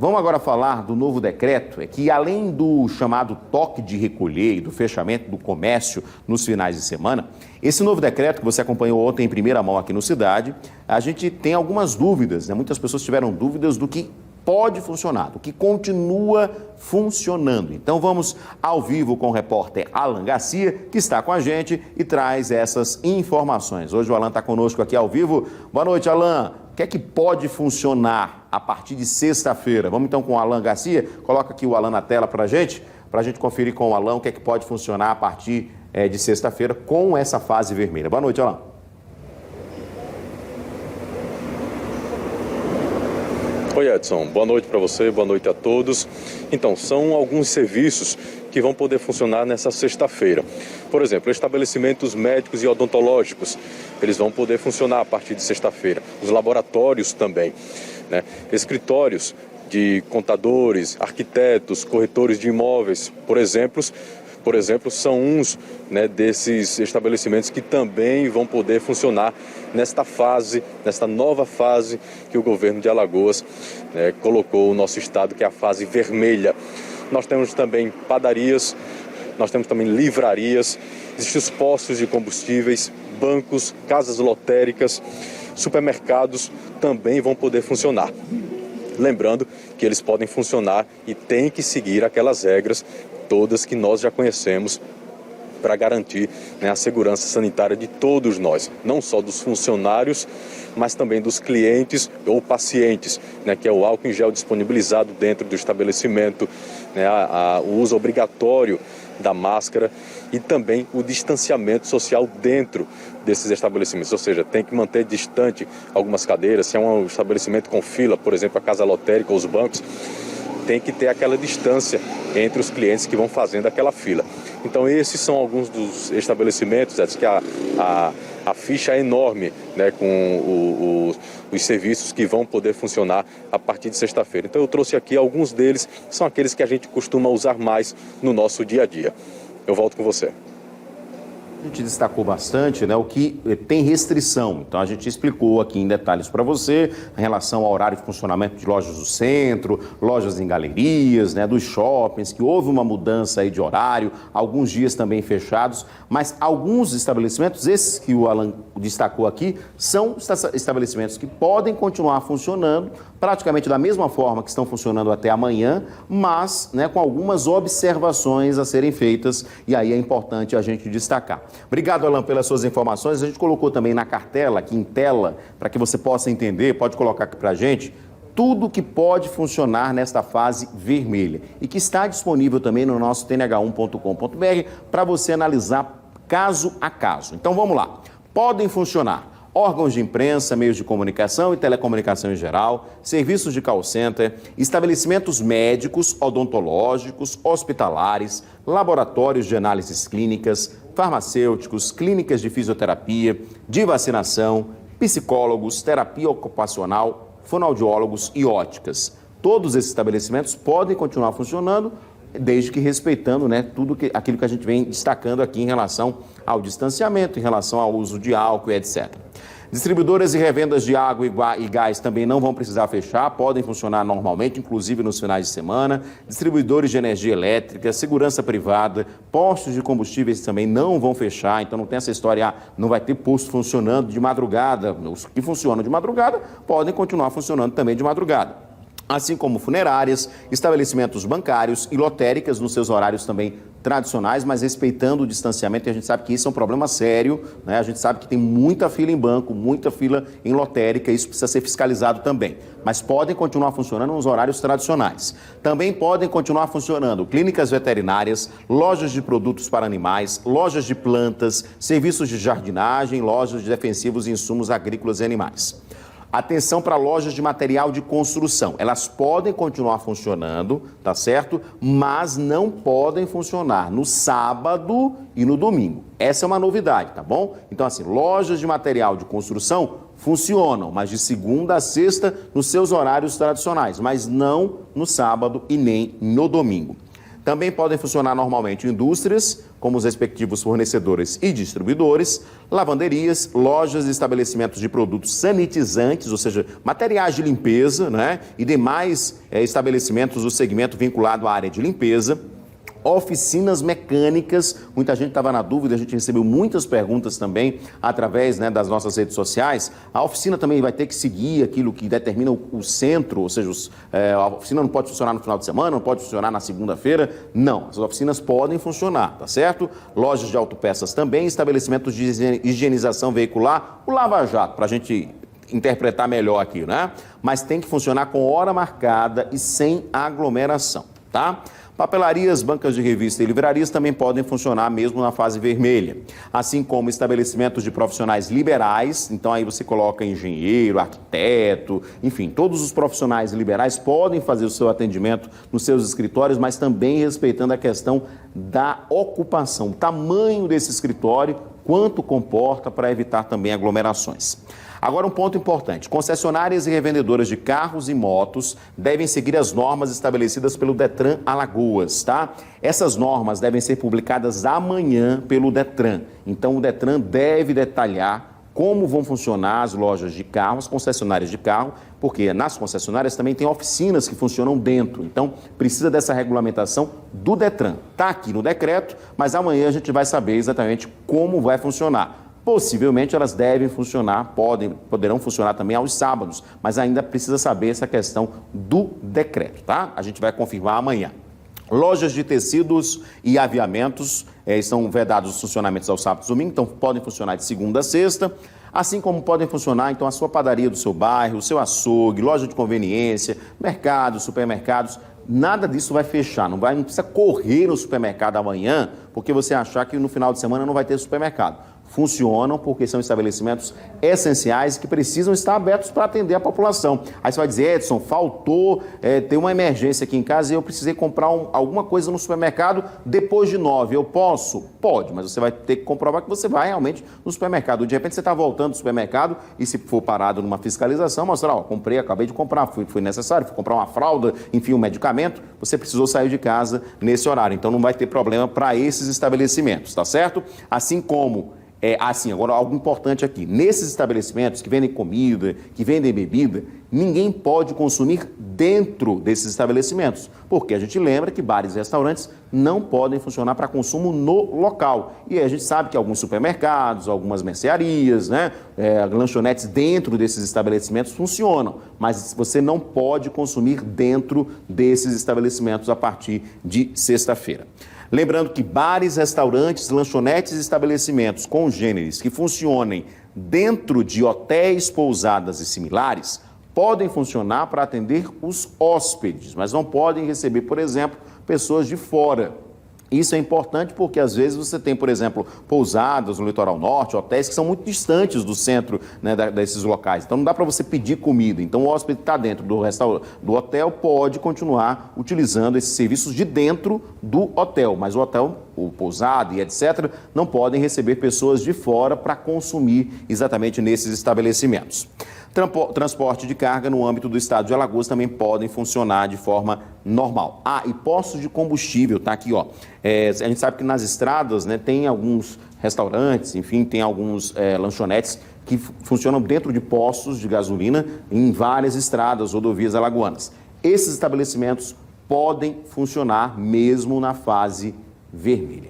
Vamos agora falar do novo decreto, que além do chamado toque de recolher e do fechamento do comércio nos finais de semana, esse novo decreto que você acompanhou ontem em primeira mão aqui no Cidade, a gente tem algumas dúvidas, né? Muitas pessoas tiveram dúvidas do que pode funcionar, do que continua funcionando. Então vamos ao vivo com o repórter Alan Garcia, que está com a gente e traz essas informações. Hoje o Alan está conosco aqui ao vivo. Boa noite, Alan. O que é que pode funcionar a partir de sexta-feira? Vamos então com o Alan Garcia. Coloca aqui o Alan na tela para a gente conferir com o Alan o que é que pode funcionar a partir de sexta-feira com essa fase vermelha. Boa noite, Alan. Oi, Edson. Boa noite para você, boa noite a todos. Então, são alguns serviços que vão poder funcionar nessa sexta-feira. Por exemplo, estabelecimentos médicos e odontológicos, eles vão poder funcionar a partir de sexta-feira. Os laboratórios também, né? Escritórios de contadores, arquitetos, corretores de imóveis, por exemplo, são uns, né, desses estabelecimentos que também vão poder funcionar nesta nova fase que o governo de Alagoas, né, colocou o nosso estado, que é a fase vermelha. Nós temos também padarias, nós temos também livrarias, existem os postos de combustíveis, bancos, casas lotéricas, supermercados também vão poder funcionar. Lembrando que eles podem funcionar e têm que seguir aquelas regras todas que nós já conhecemos para garantir, né, a segurança sanitária de todos nós, não só dos funcionários, mas também dos clientes ou pacientes, né, que é o álcool em gel disponibilizado dentro do estabelecimento, né, o uso obrigatório da máscara e também o distanciamento social dentro desses estabelecimentos, ou seja, tem que manter distante algumas cadeiras. Se é um estabelecimento com fila, por exemplo, a casa lotérica ou os bancos, tem que ter aquela distância entre os clientes que vão fazendo aquela fila. Então esses são alguns dos estabelecimentos, que a ficha é enorme, né, com os serviços que vão poder funcionar a partir de sexta-feira. Então eu trouxe aqui alguns deles, são aqueles que a gente costuma usar mais no nosso dia a dia. Eu volto com você. A gente destacou bastante, né, o que tem restrição. Então a gente explicou aqui em detalhes para você em relação ao horário de funcionamento de lojas do centro, lojas em galerias, né, dos shoppings, que houve uma mudança aí de horário, alguns dias também fechados, mas alguns estabelecimentos, esses que o Alan destacou aqui, são estabelecimentos que podem continuar funcionando praticamente da mesma forma que estão funcionando até amanhã, mas, né, com algumas observações a serem feitas, e aí é importante a gente destacar. Obrigado, Alan, pelas suas informações. A gente colocou também na cartela, aqui em tela, para que você possa entender, pode colocar aqui para a gente, tudo que pode funcionar nesta fase vermelha e que está disponível também no nosso tnh1.com.br para você analisar caso a caso. Então vamos lá. Podem funcionar órgãos de imprensa, meios de comunicação e telecomunicação em geral, serviços de call center, estabelecimentos médicos, odontológicos, hospitalares, laboratórios de análises clínicas, farmacêuticos, clínicas de fisioterapia, de vacinação, psicólogos, terapia ocupacional, fonoaudiólogos e óticas. Todos esses estabelecimentos podem continuar funcionando, desde que respeitando, né, aquilo que a gente vem destacando aqui em relação ao distanciamento, em relação ao uso de álcool e etc. Distribuidoras e revendas de água e gás também não vão precisar fechar, podem funcionar normalmente, inclusive nos finais de semana. Distribuidores de energia elétrica, segurança privada, postos de combustíveis também não vão fechar, então não tem essa história, não vai ter posto funcionando de madrugada. Os que funcionam de madrugada podem continuar funcionando também de madrugada. Assim como funerárias, estabelecimentos bancários e lotéricas nos seus horários também tradicionais, mas respeitando o distanciamento, e a gente sabe que isso é um problema sério, né? A gente sabe que tem muita fila em banco, muita fila em lotérica, isso precisa ser fiscalizado também. Mas podem continuar funcionando nos horários tradicionais. Também podem continuar funcionando clínicas veterinárias, lojas de produtos para animais, lojas de plantas, serviços de jardinagem, lojas de defensivos e insumos agrícolas e animais. Atenção para lojas de material de construção. Elas podem continuar funcionando, tá certo? Mas não podem funcionar no sábado e no domingo. Essa é uma novidade, tá bom? Então, assim, lojas de material de construção funcionam, mas de segunda a sexta nos seus horários tradicionais, mas não no sábado e nem no domingo. Também podem funcionar normalmente indústrias, como os respectivos fornecedores e distribuidores, lavanderias, lojas e estabelecimentos de produtos sanitizantes, ou seja, materiais de limpeza, né? E demais estabelecimentos do segmento vinculado à área de limpeza. Oficinas mecânicas, muita gente estava na dúvida, a gente recebeu muitas perguntas também através, né, das nossas redes sociais. A oficina também vai ter que seguir aquilo que determina o centro, ou seja, a oficina não pode funcionar no final de semana, não pode funcionar na segunda-feira, não. As oficinas podem funcionar, tá certo? Lojas de autopeças também, estabelecimentos de higienização veicular, o Lava Jato, para a gente interpretar melhor aqui, né? Mas tem que funcionar com hora marcada e sem aglomeração, tá? Papelarias, bancas de revista e livrarias também podem funcionar mesmo na fase vermelha, assim como estabelecimentos de profissionais liberais, então aí você coloca engenheiro, arquiteto, enfim, todos os profissionais liberais podem fazer o seu atendimento nos seus escritórios, mas também respeitando a questão da ocupação, o tamanho desse escritório, quanto comporta para evitar também aglomerações. Agora um ponto importante, concessionárias e revendedoras de carros e motos devem seguir as normas estabelecidas pelo Detran Alagoas, tá? Essas normas devem ser publicadas amanhã pelo Detran, então o Detran deve detalhar como vão funcionar as lojas de carro, as concessionárias de carro, porque nas concessionárias também tem oficinas que funcionam dentro, então precisa dessa regulamentação do Detran. Está aqui no decreto, mas amanhã a gente vai saber exatamente como vai funcionar. Possivelmente elas devem funcionar, poderão funcionar também aos sábados, mas ainda precisa saber essa questão do decreto, tá? A gente vai confirmar amanhã. Lojas de tecidos e aviamentos estão vedados os funcionamentos aos sábados e domingos, então podem funcionar de segunda a sexta, assim como podem funcionar então a sua padaria do seu bairro, o seu açougue, loja de conveniência, mercados, supermercados. Nada disso vai fechar, não precisa correr no supermercado amanhã, porque você achar que no final de semana não vai ter supermercado. Funcionam porque são estabelecimentos essenciais que precisam estar abertos para atender a população. Aí você vai dizer, Edson, faltou ter uma emergência aqui em casa e eu precisei comprar alguma coisa no supermercado depois de 9. Eu posso? Pode, mas você vai ter que comprovar que você vai realmente no supermercado. De repente você está voltando do supermercado e se for parado numa fiscalização, mostrar, ó, acabei de comprar, foi necessário, fui comprar uma fralda, enfim, um medicamento, você precisou sair de casa nesse horário. Então não vai ter problema para esses estabelecimentos, tá certo? Assim como... agora algo importante aqui, nesses estabelecimentos que vendem comida, que vendem bebida, ninguém pode consumir dentro desses estabelecimentos, porque a gente lembra que bares e restaurantes não podem funcionar para consumo no local. E a gente sabe que alguns supermercados, algumas mercearias, né, lanchonetes dentro desses estabelecimentos funcionam, mas você não pode consumir dentro desses estabelecimentos a partir de sexta-feira. Lembrando que bares, restaurantes, lanchonetes e estabelecimentos congêneres que funcionem dentro de hotéis, pousadas e similares podem funcionar para atender os hóspedes, mas não podem receber, por exemplo, pessoas de fora. Isso é importante porque, às vezes, você tem, por exemplo, pousadas no litoral norte, hotéis que são muito distantes do centro, né, desses locais. Então, não dá para você pedir comida. Então, o hóspede que está dentro do hotel pode continuar utilizando esses serviços de dentro do hotel. Mas o hotel, o pousada e etc., não podem receber pessoas de fora para consumir exatamente nesses estabelecimentos. Transporte de carga no âmbito do estado de Alagoas também podem funcionar de forma normal. E postos de combustível, tá aqui, ó. A gente sabe que nas estradas, né, tem alguns restaurantes, enfim, tem alguns lanchonetes que funcionam dentro de postos de gasolina em várias estradas, rodovias alagoanas. Esses estabelecimentos podem funcionar mesmo na fase vermelha.